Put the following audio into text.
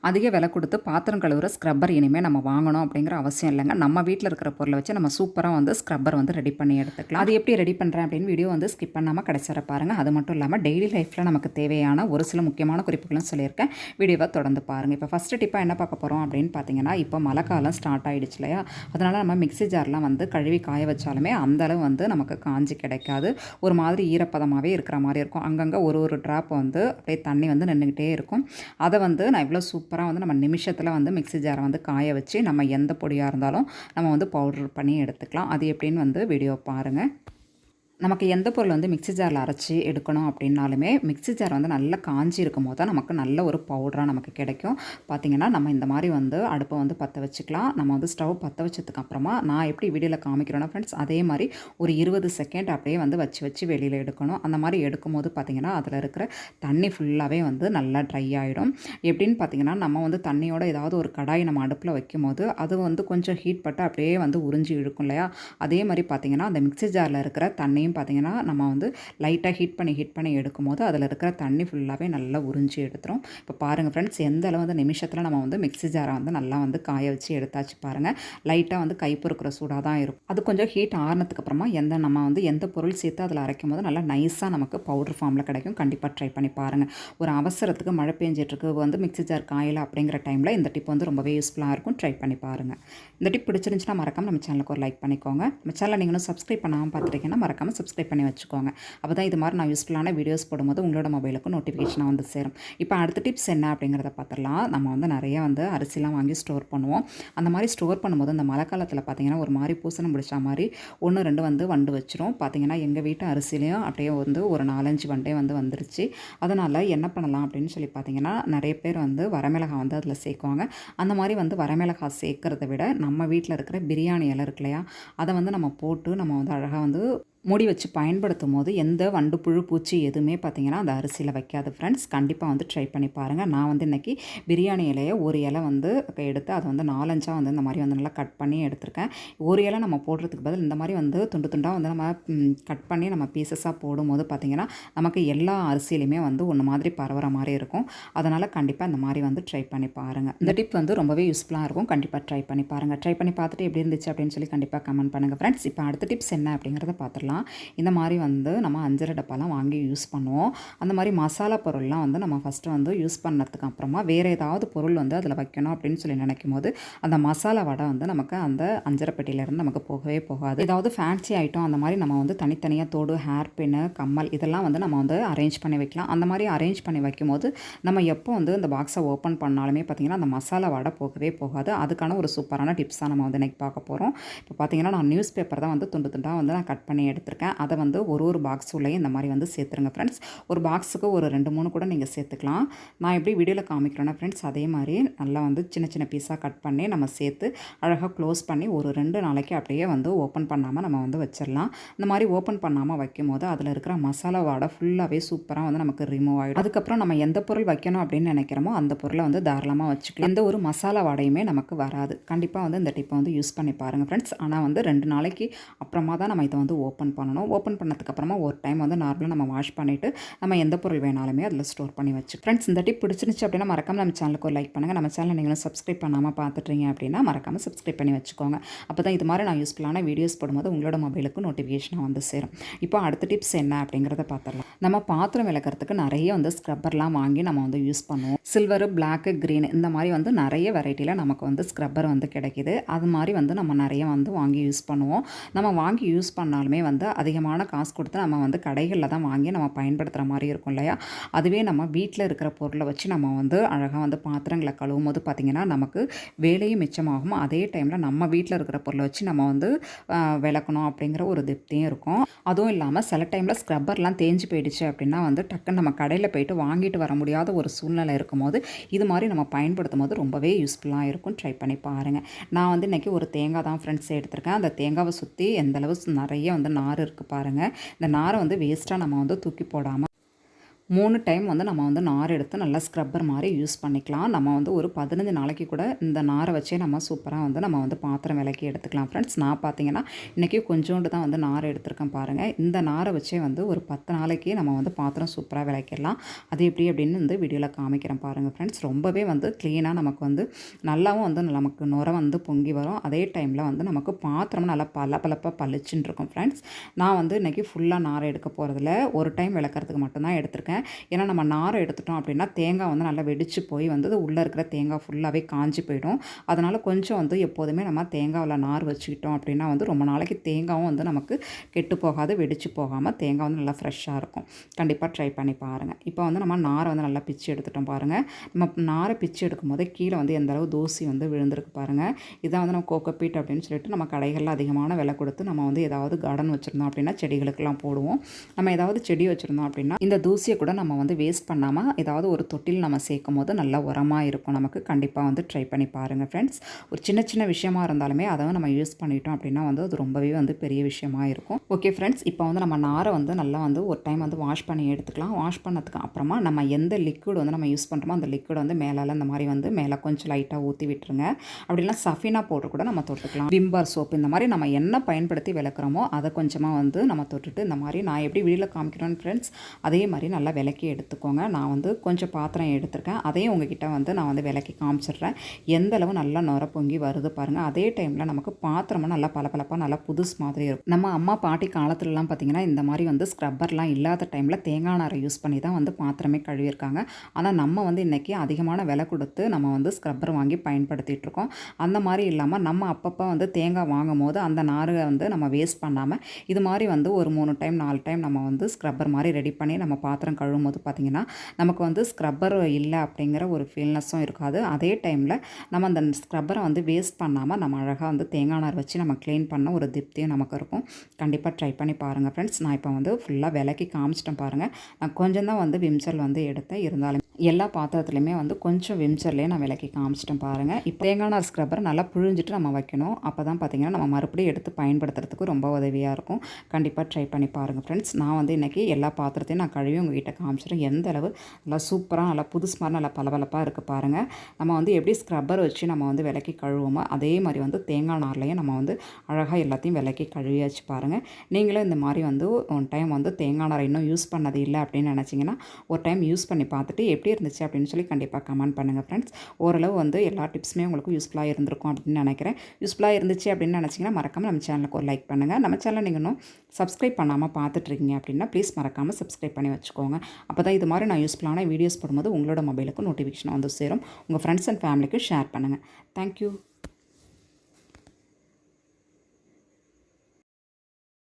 அதிக விலை கொடுத்து பாத்திரம் கழுவுற ஸ்க்ரப்பர் இனிமேல் நம்ம வாங்கணும் அப்படிங்கிற அவசியம் இல்லைங்க. நம்ம வீட்டில் இருக்கிற பொருளை வச்சு நம்ம சூப்பராக வந்து ஸ்க்ரப்பர் வந்து ரெடி பண்ணி எடுத்துக்கலாம். அது எப்படி ரெடி பண்ணுறேன் அப்படின்னு வீடியோ வந்து ஸ்கிப் பண்ணாமல் கடைசியாக பாருங்கள். அது மட்டும் இல்லாமல் டெய்லி லைஃப்பில் நமக்கு தேவையான ஒரு சில முக்கியமான குறிப்புகளும் சொல்லியிருக்கேன். வீடியோவை தொடர்ந்து பாருங்கள். இப்போ ஃபஸ்ட்டு டிப்பாக என்ன பார்க்க போகிறோம் அப்படின்னு பார்த்தீங்கன்னா, இப்போ மழை காலம் ஸ்டார்ட் ஆகிடுச்சு இல்லையா, அதனால் நம்ம மிக்ஸி ஜார்லாம் வந்து கழுவி காய வச்சாலுமே அந்தளவு வந்து நமக்கு காஞ்சி கிடைக்காது. ஒரு மாதிரி ஈரப்பதமாகவே இருக்கிற மாதிரி இருக்கும். அங்கங்கே ஒரு ட்ராப் வந்து அப்படியே தண்ணி வந்து நின்றுக்கிட்டே இருக்கும். அதை வந்து நான் இவ்வளோ சூப்பராக வந்து நம்ம நிமிஷத்தில் வந்து மிக்ஸி ஜாரை வந்து காய வச்சு நம்ம எந்த பொடியாக இருந்தாலும் நம்ம வந்து பவுடர் பண்ணி எடுத்துக்கலாம். அது எப்படின்னு வந்து வீடியோ பாருங்கள். நமக்கு எந்த பொருள் வந்து மிக்ஸி ஜாரில் அரைச்சி எடுக்கணும் அப்படின்னாலுமே மிக்ஸி ஜார் வந்து நல்லா காஞ்சி இருக்கும் போது தான் நமக்கு நல்ல ஒரு பவுடராக நமக்கு கிடைக்கும். பார்த்திங்கன்னா நம்ம இந்த மாதிரி வந்து அடுப்பை வந்து பற்ற வச்சுக்கலாம். நம்ம வந்து ஸ்டவ் பற்ற வச்சதுக்கு அப்புறமா நான் எப்படி வீடியோவில் காமிக்கிறேன்னா ஃப்ரெண்ட்ஸ், அதே மாதிரி ஒரு 20 செகண்ட் அப்படியே வந்து வச்சு வெளியில் எடுக்கணும். அந்த மாதிரி எடுக்கும்போது பார்த்திங்கன்னா அதில் இருக்கிற தண்ணி ஃபுல்லாகவே வந்து நல்லா ட்ரை ஆகிடும். எப்படின்னு பார்த்திங்கன்னா, நம்ம வந்து தண்ணியோட ஏதாவது ஒரு கடாய் நம்ம அடுப்பில் வைக்கும்போது அது வந்து கொஞ்சம் ஹீட் பட்டு அப்படியே வந்து உறிஞ்சி இழுக்கும் இல்லையா, அதே மாதிரி பார்த்திங்கன்னா அந்த மிக்ஸி ஜாரில் இருக்கிற தண்ணியும் பார்த்திங்கன்னா நம்ம வந்து லைட்டாக ஹீட் பண்ணி எடுக்கும்போது அதில் இருக்கிற தண்ணி ஃபுல்லாகவே நல்லா உறிஞ்சி எடுத்துரும். இப்போ பாருங்கள் ஃப்ரெண்ட்ஸ், எந்த அளவு வந்து நிமிஷத்தில் நம்ம வந்து மிக்ஸி ஜாரை வந்து நல்லா வந்து காய வச்சு எடுத்தாச்சு பாருங்கள். லைட்டாக வந்து கை பொறுக்கிற சூடாக தான் இருக்கும். அது கொஞ்சம் ஹீட் ஆறுனதுக்கு அப்புறமா நம்ம வந்து எந்த பொருள் சேர்த்து அதில் அரைக்கும் போது நல்லா நைஸாக நமக்கு பவுடர் ஃபார்மில் கிடைக்கும். கண்டிப்பாக ட்ரை பண்ணி பாருங்கள். ஒரு அவசரத்துக்கு மழை பெஞ்சிட்ருக்கு வந்து மிக்ஸி ஜார் காயலை அப்படிங்கிற டைமில் இந்த டிப் வந்து ரொம்பவே யூஸ்ஃபுல்லாக இருக்கும். ட்ரை பண்ணி பாருங்கள். இந்த டிப் பிடிச்சிருந்துச்சுன்னா மறக்காமல் நம்ம சேனலுக்கு ஒரு லைக் பண்ணிக்கோங்க. நம்ம சேனலை நீங்களும் சப்ஸ்கிரைப் பண்ணாமல் பார்த்துருக்கீங்கன்னா மறக்காமல் சப்ஸ்கிரைப் பண்ணி வச்சுக்கோங்க. அப்போ தான் இது மாதிரி நான் யூஸ்ஃபுல்லான வீடியோஸ் போடும்போது உங்களோட மொபைலுக்கு நோட்டிஃபிகேஷனாக வந்து சேரும். இப்போ அடுத்த டிப்ஸ் என்ன அப்படிங்கிறத பார்த்துடலாம். நம்ம வந்து நிறைய வந்து அரிசிலாம் வாங்கி ஸ்டோர் பண்ணுவோம். அந்த மாதிரி ஸ்டோர் பண்ணும்போது இந்த மழை காலத்தில் பார்த்திங்கன்னா ஒரு மாதிரி பூசணம் பிடிச்ச மாதிரி 1-2 வந்து வண்டு வச்சிரும். பார்த்திங்கன்னா எங்கள் வீட்டு அரிசிலையும் அப்படியே வந்து ஒரு 4-5 வண்டே வந்து வந்துருச்சு. அதனால் என்ன பண்ணலாம் அப்படின்னு சொல்லி பார்த்திங்கன்னா, நிறைய பேர் வந்து வரமிளகாய் வந்து அதில் சேர்க்குவாங்க. அந்த மாதிரி வந்து வரமிளகாய் சேர்க்கறத விட நம்ம வீட்டில் இருக்கிற பிரியாணி இலை இருக்கு இல்லையா, அதை வந்து நம்ம போட்டு நம்ம வந்து அழகாக வந்து மூடி வச்சு பயன்படுத்தும் போது எந்த வண்டு புழு பூச்சி எதுவுமே பார்த்திங்கன்னா அந்த அரிசியில் வைக்காது. ஃப்ரெண்ட்ஸ், கண்டிப்பாக வந்து ட்ரை பண்ணி பாருங்கள். நான் வந்து இன்றைக்கி பிரியாணி இலையை ஒரு இலை வந்து எடுத்து அதை வந்து 4-5 வந்து இந்த மாதிரி வந்து நல்லா கட் பண்ணி எடுத்திருக்கேன். ஒரு இலை நம்ம போடுறதுக்கு பதில் இந்த மாதிரி வந்து துண்டாக வந்து நம்ம கட் பண்ணி நம்ம பீசஸாக போடும்போது பார்த்திங்கன்னா நமக்கு எல்லா அரிசியிலையுமே வந்து ஒன்று மாதிரி பரவுற மாதிரி இருக்கும். அதனால் கண்டிப்பாக இந்த மாதிரி வந்து ட்ரை பண்ணி பாருங்கள். இந்த டிப் வந்து ரொம்பவே யூஸ்ஃபுல்லாக இருக்கும். கண்டிப்பாக ட்ரை பண்ணி பாருங்கள். ட்ரை பண்ணி பார்த்துட்டு எப்படி இருந்துச்சு அப்படின்னு சொல்லி கண்டிப்பாக கமெண்ட் பண்ணுங்கள். ஃப்ரெண்ட்ஸ், இப்போ அடுத்த டிப்ஸ் என்ன அப்படிங்கிறத பார்த்துடலாம். இந்த மாதிரி வந்து நம்ம அஞ்சரை டப்பாலாம் வாங்கி யூஸ் பண்ணுவோம். அந்த மாதிரி மசாலா பொருள்லாம் வந்து நம்ம ஃபஸ்ட்டு வந்து யூஸ் பண்ணதுக்கு அப்புறமா வேறு ஏதாவது பொருள் வந்து அதில் வைக்கணும் அப்படின்னு சொல்லி நினைக்கும் போது அந்த மசாலா வடை வந்து நமக்கு அந்த அஞ்சரை பெட்டியிலேருந்து நமக்கு போகவே போகாது. ஏதாவது ஃபேன்சி ஐட்டம் அந்த மாதிரி நம்ம வந்து தனித்தனியாக தோடு, ஹேர் பின்னு, கம்மல் இதெல்லாம் வந்து நம்ம வந்து அரேஞ்ச் பண்ணி வைக்கலாம். அந்த மாதிரி அரேஞ்ச் பண்ணி வைக்கும்போது நம்ம எப்போ வந்து இந்த பாக்ஸை ஓப்பன் பண்ணாலுமே பார்த்திங்கன்னா அந்த மசாலா வடை போகவே போகாது. அதுக்கான ஒரு சூப்பரான டிப்ஸாக நம்ம வந்து இன்றைக்கி பார்க்க போகிறோம். இப்போ பார்த்திங்கன்னா நான் நியூஸ் பேப்பர் தான் வந்து துண்டாக வந்து நான் கட் பண்ணி எடுத்திருக்கேன். அதை வந்து ஒரு பாக்ஸ் உள்ளேயும் இந்த மாதிரி வந்து சேர்த்துருங்க ஃப்ரெண்ட்ஸ். ஒரு பாக்ஸுக்கு ஒரு 2-3 கூட நீங்கள் சேர்த்துக்கலாம். நான் எப்படி வீடியோவில் காமிக்கிறேன்னா ஃப்ரெண்ட்ஸ், அதே மாதிரி நல்லா வந்து சின்ன பீஸாக கட் பண்ணி நம்ம சேர்த்து அழகாக க்ளோஸ் பண்ணி ஒரு 2 நாளைக்கு அப்படியே வந்து ஓப்பன் பண்ணாமல் நம்ம வந்து வச்சிடலாம். இந்த மாதிரி ஓப்பன் பண்ணாமல் வைக்கும் போது அதில் இருக்கிற மசாலா வாடை ஃபுல்லாகவே சூப்பராக வந்து நமக்கு ரிமூவ் ஆகிடும். அதுக்கப்புறம் நம்ம எந்த பொருள் வைக்கணும் அப்படின்னு நினைக்கிறோமோ அந்த பொருளை வந்து தாராளமாக வச்சுக்கலாம். எந்த ஒரு மசாலா வாடையுமே நமக்கு வராது. கண்டிப்பாக வந்து இந்த டிப்பை வந்து யூஸ் பண்ணி பாருங்கள் ஃப்ரெண்ட்ஸ். ஆனால் வந்து 2 நாளைக்கு அப்புறமா தான் நம்ம இதை வந்து ஓப்பன் பண்ணணும். ஓப்பன் பண்ணதுக்கப்புறமா ஒரு டைம் வந்து நார்மலாக நம்ம வாஷ் பண்ணிவிட்டு நம்ம எந்த பொருள் வேணாலுமே அதில் ஸ்டோர் பண்ணி வச்சு. ஃப்ரெண்ட்ஸ், இந்த டிப் பிடிச்சிருந்துச்சு அப்படின்னா மறக்காமல் நம்ம சேனலுக்கு ஒரு லைக் பண்ணுங்கள். நம்ம சேனல் நீங்களும் சப்ஸ்கிரைப் பண்ணாமல் பார்த்துட்றீங்க அப்படின்னா மறக்காமல் சப்ஸ்கிரைப் பண்ணி வச்சுக்கோங்க. அப்போ தான் இது மாதிரி நான் யூஸ்ஃபுல்லான வீடியோஸ் போடும்போது உங்களோட மொபைலுக்கு நோட்டிஃபிகேஷனாக வந்து சேரும். இப்போ அடுத்த டிப்ஸ் என்ன அப்படிங்கிறத பார்த்துடலாம். நம்ம பாத்திரம் விளக்கிறதுக்கு நிறைய வந்து ஸ்க்ரப்பர்லாம் வாங்கி நம்ம வந்து யூஸ் பண்ணுவோம். சில்வரு, பிளாக்கு, க்ரீன் இந்த மாதிரி வந்து நிறைய வெரைட்டியில் நமக்கு வந்து ஸ்க்ரப்பர் வந்து கிடைக்கிது. அது மாதிரி வந்து நம்ம நிறைய வந்து வாங்கி யூஸ் பண்ணுவோம். நம்ம வாங்கி யூஸ் பண்ணாலுமே வந்து அதிகமான காசு கொடுத்து நம்ம வந்து கடைகளில் தான் வாங்கி நம்ம பயன்படுத்துகிற மாதிரி இருக்கும் இல்லையா. அதுவே நம்ம வீட்டில் இருக்கிற பொருளை வச்சு நம்ம வந்து அழகாக வந்து பாத்திரங்களை கழுவும் போது பார்த்திங்கன்னா நமக்கு வேலையும் மிச்சமாகும். அதே டைமில் நம்ம வீட்டில் இருக்கிற பொருளை வச்சு நம்ம வந்து விளக்கணும் அப்படிங்கிற ஒரு திருப்தியும் இருக்கும். அதுவும் இல்லாமல் சில டைமில் ஸ்க்ரப்பர்லாம் தேஞ்சு போயிடுச்சு அப்படின்னா வந்து டக்குன்னு நம்ம கடையில் போயிட்டு வாங்கிட்டு வர முடியாத ஒரு சூழ்நிலை இருக்கும்போது இது மாதிரி நம்ம பயன்படுத்தும் போது ரொம்பவே யூஸ்ஃபுல்லாக இருக்கும். ட்ரை பண்ணி பாருங்கள். நான் வந்து இன்றைக்கி ஒரு தேங்காய் தான் ஃப்ரெண்ட்ஸ் எடுத்திருக்கேன். அந்த தேங்காவை சுற்றி எந்தளவு நிறைய வந்து நார் இருக்குது பாருங்கள். இந்த நாரை வந்து வேஸ்ட்டாக நம்ம வந்து தூக்கி போடாமல் 3 டைம் வந்து நம்ம வந்து நார் எடுத்து நல்லா ஸ்க்ரப்பர் மாதிரி யூஸ் பண்ணிக்கலாம். நம்ம வந்து ஒரு 15 நாளைக்கு கூட இந்த நாரை வச்சே நம்ம சூப்பராக வந்து நம்ம வந்து பாத்திரம் விளக்கி எடுத்துக்கலாம் ஃப்ரெண்ட்ஸ். நான் பார்த்தீங்கன்னா இன்றைக்கி கொஞ்சோண்டு தான் வந்து நார் எடுத்திருக்கேன் பாருங்கள். இந்த நாரை வச்சே வந்து ஒரு 10 நாளைக்கு நம்ம வந்து பாத்திரம் சூப்பராக விளக்கிடலாம். அது எப்படி அப்படின்னு வந்து வீடியோவில் காமிக்கிறேன் பாருங்கள் ஃப்ரெண்ட்ஸ். ரொம்பவே வந்து க்ளீனாக நமக்கு வந்து நல்லாவும் வந்து நமக்கு நுரை வந்து பொங்கி வரும். அதே டைமில் வந்து நமக்கு பாத்திரமும் நல்லா பளபளப்பாக பளிச்சுன்னு இருக்கும் ஃப்ரெண்ட்ஸ். நான் வந்து இன்றைக்கி ஃபுல்லாக நாரை எடுக்க போகிறதில்ல, ஒரு டைம் விளக்கறதுக்கு மட்டும்தான் எடுத்திருக்கேன். ஏன்னா நம்ம நாரை எடுத்துட்டோம் அப்படின்னா தேங்காய் வந்து நல்லா வெடிச்சு போய் வந்து உள்ளே இருக்கிற தேங்காய் ஃபுல்லாகவே காஞ்சி போயிடும். அதனால் கொஞ்சம் வந்து எப்போதுமே நம்ம தேங்காவில் நார் வச்சுக்கிட்டோம் அப்படின்னா வந்து ரொம்ப நாளைக்கு தேங்காயும் வந்து நமக்கு கெட்டு போகாது, வெடிச்சு போகாமல் தேங்காய் வந்து நல்லா ஃப்ரெஷ்ஷாக இருக்கும். கண்டிப்பாக ட்ரை பண்ணி பாருங்கள். இப்போ வந்து நம்ம நாரை வந்து நல்லா பிச்சு எடுத்துட்டோம் பாருங்கள். நம்ம நாரை பிச்சு எடுக்கும்போது கீழே வந்து எந்தளவு தூசி வந்து விழுந்திருக்கு பாருங்கள். இதான் வந்து நம்ம கோகோபீட் அப்படின்னு சொல்லிட்டு நம்ம கடைகளில் அதிகமான விலை கொடுத்து நம்ம வந்து ஏதாவது கார்டன் வச்சுருந்தோம் அப்படின்னா செடிகளுக்கெல்லாம் போடுவோம். நம்ம ஏதாவது செடி வச்சுருந்தோம் அப்படின்னா இந்த தூசியை கூட நம்ம வந்து வேஸ்ட் பண்ணாமல் ஏதாவது ஒரு தொட்டில் நம்ம சேர்க்கும் போது நல்லா உரமாக இருக்கும் நமக்கு. கண்டிப்பாக வந்து ட்ரை பண்ணி பாருங்கள் ஃப்ரெண்ட்ஸ். ஒரு சின்ன சின்ன விஷயமா இருந்தாலுமே அதை நம்ம யூஸ் பண்ணிட்டோம் அப்படின்னா வந்து அது ரொம்பவே வந்து பெரிய விஷயமா இருக்கும். ஓகே ஃப்ரெண்ட்ஸ், இப்போ வந்து நம்ம நாரை வந்து நல்லா வந்து ஒரு டைம் வந்து வாஷ் பண்ணி எடுத்துக்கலாம். வாஷ் பண்ணதுக்கு அப்புறமா நம்ம எந்த லிக்விட் வந்து நம்ம யூஸ் பண்ணுறோமோ அந்த லிக்விட் வந்து மேலால் இந்த மாதிரி வந்து மேலே கொஞ்சம் லைட்டாக ஊற்றி விட்டுருங்க. அப்படின்னா சஃபினா பவுடர் கூட நம்ம தொட்டுக்கலாம். விம்பர் சோப் இந்த மாதிரி நம்ம என்ன பயன்படுத்தி விளக்குறோமோ அதை கொஞ்சமாக வந்து நம்ம தொட்டுட்டு இந்த மாதிரி நான் எப்படி வீடியோவில் காமிக்கிறேன் ஃப்ரெண்ட்ஸ் அதே மாதிரி நல்லா விளக்கி எடுத்துக்கோங்க. நான் வந்து கொஞ்சம் பாத்திரம் எடுத்திருக்கேன், அதையும் உங்ககிட்ட வந்து நான் வந்து விளக்கி காமிச்சிடுறேன். எந்த அளவு நல்லா நுர பொங்கி வருது பாருங்கள். அதே டைமில் நமக்கு பாத்திரமும் நல்லா பளபளப்பாக நல்லா புதுசு மாதிரி இருக்கும். நம்ம அம்மா பாட்டி காலத்துலலாம் பார்த்திங்கன்னா இந்த மாதிரி வந்து ஸ்க்ரப்பர்லாம் இல்லாத டைமில் தேங்காய் நாரை யூஸ் பண்ணி தான் வந்து பாத்திரமே கழுவியிருக்காங்க. ஆனால் நம்ம வந்து இன்றைக்கி அதிகமான விலை கொடுத்து நம்ம வந்து ஸ்க்ரப்பர் வாங்கி பயன்படுத்திகிட்டு இருக்கோம். அந்த மாதிரி இல்லாமல் நம்ம அப்பப்போ வந்து தேங்காய் வாங்கும் போது அந்த நாரை வந்து நம்ம வேஸ்ட் பண்ணாமல் இது மாதிரி வந்து ஒரு 3 டைம் 4 டைம் நம்ம வந்து ஸ்க்ரப்பர் மாதிரி ரெடி பண்ணி நம்ம பாத்திரம் கழுவும் போது பார்த்திங்கன்னா நமக்கு வந்து ஸ்க்ரப்பர் இல்லை அப்படிங்கிற ஒரு ஃபீல்னஸும் இருக்காது. அதே டைமில் நம்ம அந்த ஸ்க்ரப்பரை வந்து வேஸ்ட் பண்ணாமல் நம்ம அழகாக வந்து தேங்காய் நார் வச்சு நம்ம க்ளீன் பண்ண ஒரு திருப்தியும் நமக்கு இருக்கும். கண்டிப்பாக ட்ரை பண்ணி பாருங்கள் ஃப்ரெண்ட்ஸ். நான் இப்போ வந்து ஃபுல்லாக விளக்கி காமிச்சிட்டேன் பாருங்கள். நான் கொஞ்சம் தான் வந்து விம்சல் வந்து எடுத்தேன், இருந்தாலும் எல்லா பாத்திரத்துலையுமே வந்து கொஞ்சம் விம்சர்லேயே நான் விளக்கி காமிச்சிட்டேன் பாருங்கள். இப்போ தேங்காய் நார் ஸ்க்ரப்பர் நல்லா புழிஞ்சிட்டு நம்ம வைக்கணும். அப்போ தான் பார்த்திங்கன்னா நம்ம மறுபடியும் எடுத்து பயன்படுத்துறதுக்கு ரொம்ப உதவியாக இருக்கும். கண்டிப்பாக ட்ரை பண்ணி பாருங்கள் ஃப்ரெண்ட்ஸ். நான் வந்து இன்றைக்கி எல்லா பாத்திரத்தையும் நான் கழுவி உங்ககிட்ட காமிச்சிட்டேன். எந்த அளவு நல்லா சூப்பராக நல்லா புதுசு மாதிரி நல்லா பளபளப்பாக இருக்குது பாருங்கள். நம்ம வந்து எப்படி ஸ்க்ரப்பர் வச்சு நம்ம வந்து விளக்கி கழுவோமோ அதே மாதிரி வந்து தேங்காய் நார்லையும் நம்ம வந்து அழகாக எல்லாத்தையும் விளக்கி கழுவியாச்சு பாருங்கள். நீங்களும் இந்த மாதிரி வந்து ஒன் டைம் வந்து தேங்காய் நாரை இன்னும் யூஸ் பண்ணது இல்லை அப்படின்னு நினச்சிங்கன்னா ஒரு டைம் யூஸ் பண்ணி பார்த்துட்டு எப்படி இருந்துச்சு அப்படின்னு சொல்லி கண்டிப்பாக கமெண்ட் பண்ணுங்கள் ஃப்ரெண்ட்ஸ். ஓரளவு வந்து எல்லா டிப்ஸுமே உங்களுக்கு யூஸ்ஃபுல்லாக இருந்திருக்கும் அப்படின்னு நினைக்கிறேன். யூஸ்ஃபுல்லாக இருந்துச்சு அப்படின்னு நினச்சிங்கன்னா மறக்காமல் நம்ம சேனலுக்கு ஒரு லைக் பண்ணுங்கள். நம்ம சேனல் நீங்கள் இன்னும் சப்ஸ்கிரைப் பண்ணாமல் பார்த்துட்ருக்கீங்க அப்படின்னா ப்ளீஸ் மறக்காமல் சப்ஸ்கிரைப் பண்ணி வச்சுக்கோங்க. அப்போ தான் இது மாதிரி நான் யூஸ்ஃபுல்லான வீடியோஸ் போடும்போது உங்களோட மொபைலுக்கு நோட்டிஃபிகேஷன் வந்து சேரும். உங்கள் ஃப்ரெண்ட்ஸ் அண்ட் ஃபேமிலிக்கு ஷேர் பண்ணுங்கள். தேங்க்யூ.